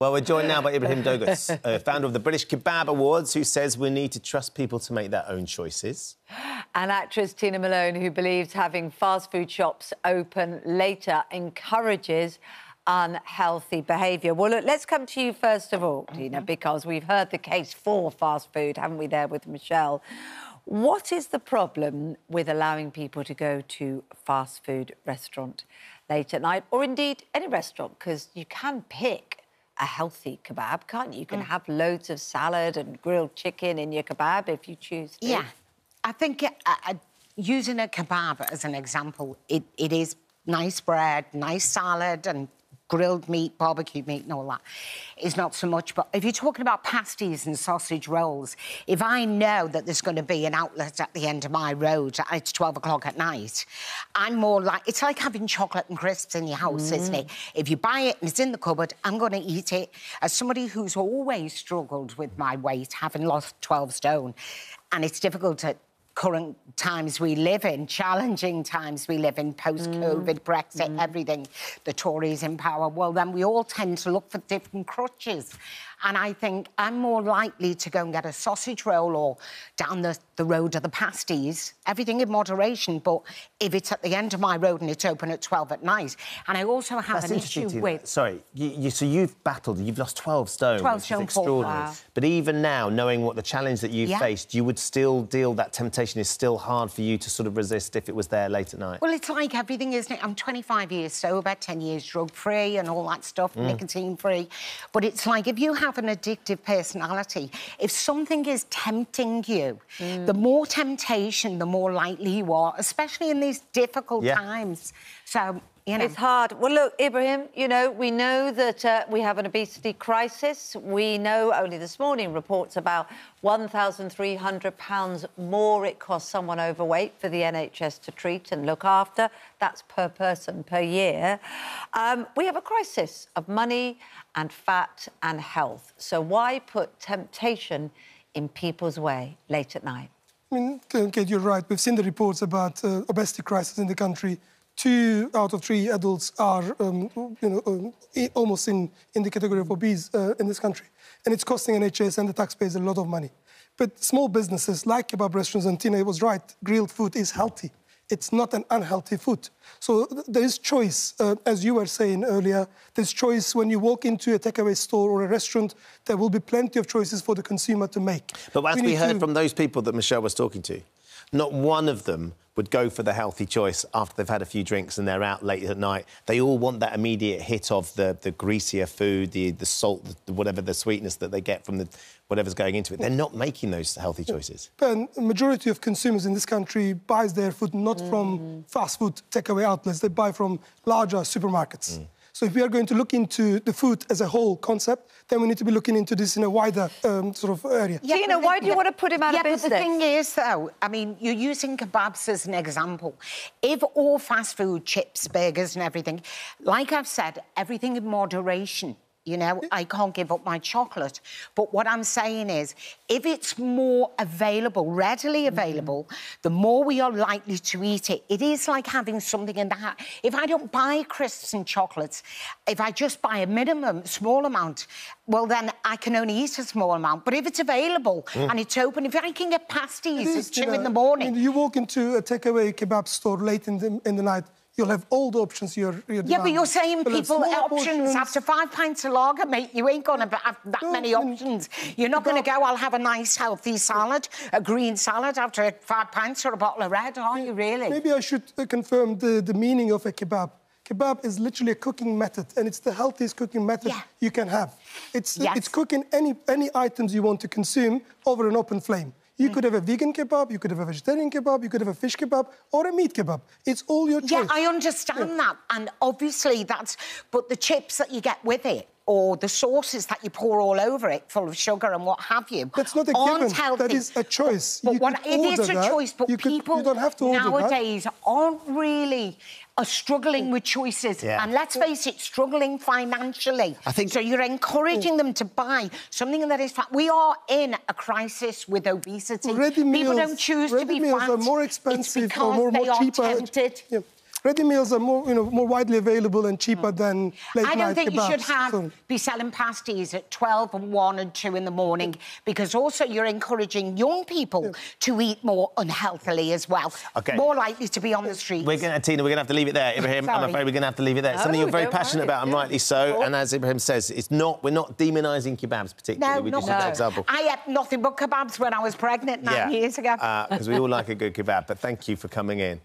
Well, we're joined now by Ibrahim Douglas, founder of the British Kebab Awards, who says we need to trust people to make their own choices. And actress Tina Malone, who believes having fast food shops open later encourages unhealthy behaviour. Well, look, let's come to you first of all, Tina, because we've heard the case for fast food, haven't we, there with Michelle? What is the problem with allowing people to go to a fast food restaurant late at night, or indeed any restaurant? Because you can pick a healthy kebab, can't you? You can have loads of salad and grilled chicken in your kebab if you choose to. Yeah, I think using a kebab as an example, it is nice bread, nice salad and grilled meat, barbecued meat and all that is not so much. But if you're talking about pasties and sausage rolls, if I know that there's going to be an outlet at the end of my road and it's 12 o'clock at night, I'm more like... It's like having chocolate and crisps in your house, isn't it? If you buy it and it's in the cupboard, I'm going to eat it. As somebody who's always struggled with my weight, having lost 12 stone, and it's difficult at current times we live in, challenging times we live in, post-COVID, Brexit, everything, the Tories in power, well, then we all tend to look for different crutches. And I think I'm more likely to go and get a sausage roll or down the road of the pasties, everything in moderation, but if it's at the end of my road and it's open at 12 at night. And I also have an issue with... Sorry, so you've battled, you've lost 12 stone, 12 stone, which is extraordinary. Wow. But even now, knowing what the challenge that you've faced, you would still deal... That temptation is still hard for you to sort of resist if it was there late at night. Well, it's like everything, isn't it? I'm 25 years sober, 10 years drug-free and all that stuff, nicotine-free. But it's like if you have an addictive personality, if something is tempting you, the more temptation, the more likely you are, especially in these difficult times. So, you know... It's hard. Well, look, Ibrahim, you know, we know that we have an obesity crisis. We know only this morning reports about £1,300 more it costs someone overweight for the NHS to treat and look after. That's per person per year. We have a crisis of money and fat and health. So why put temptation in people's way late at night? I mean, Kate, you're right. We've seen the reports about obesity crisis in the country. 2 out of 3 adults are, almost in the category of obese in this country. And it's costing NHS and the taxpayers a lot of money. But small businesses like kebab restaurants, and Tina was right, grilled food is healthy. It's not an unhealthy food. So there is choice, as you were saying earlier, there's choice when you walk into a takeaway store or a restaurant, there will be plenty of choices for the consumer to make. But as we heard from those people that Michelle was talking to, not one of them would go for the healthy choice after they've had a few drinks and they're out late at night. They all want that immediate hit of the greasier food, the salt, whatever the sweetness that they get from whatever's going into it. They're not making those healthy choices. And the majority of consumers in this country buys their food not from fast food takeaway outlets. They buy from larger supermarkets. So if we are going to look into the food as a whole concept, then we need to be looking into this in a wider sort of area. Yeah, Tina, why do you want to put him out of business? But the thing is, though, I mean, you're using kebabs as an example. If all fast food, chips, burgers and everything, like I've said, everything in moderation, you know, I can't give up my chocolate. But what I'm saying is, if it's more available, readily available, the more we are likely to eat it. It is like having something in the house. If I don't buy crisps and chocolates, if I just buy a minimum, small amount, well, then I can only eat a small amount. But if it's available and it's open, if I can get pasties at 2 in the morning... I mean, you walk into a takeaway kebab store late in the night, you'll have all the options you're Yeah, but you're saying people options after 5 pints of lager, mate. You ain't going to have that many options. You're not going to go, I'll have a nice, healthy salad, a green salad after 5 pints or a bottle of red, are you really? Maybe I should confirm the meaning of a kebab. Kebab is literally a cooking method, and it's the healthiest cooking method you can have. It's cooking any items you want to consume over an open flame. You could have a vegan kebab, you could have a vegetarian kebab, you could have a fish kebab or a meat kebab. It's all your choice. Yeah, I understand that. And obviously that's... But the chips that you get with it or the sauces that you pour all over it full of sugar and what have you... That's not a given. That is a choice. But it is a choice, but people you don't have to nowadays aren't really... are struggling with choices. And let's face it, struggling financially. So you're encouraging them to buy something that is... We are in a crisis with obesity. Ready meals, people don't choose to be fat. Are more expensive it's because or more they are cheaper. tempted. ready meals are more, more widely available and cheaper than late night kebabs. I don't think you should be selling pasties at 12 and 1 and 2 in the morning, because also you're encouraging young people to eat more unhealthily as well. Okay. More likely to be on the streets. Tina, we're going to have to leave it there. Ibrahim, I'm afraid we're going to have to leave it there. It's something you're very passionate about, and rightly so. And as Ibrahim says, we're not demonising kebabs particularly. No, an example. I had nothing but kebabs when I was pregnant 9 years ago. Because we all like a good kebab. But thank you for coming in.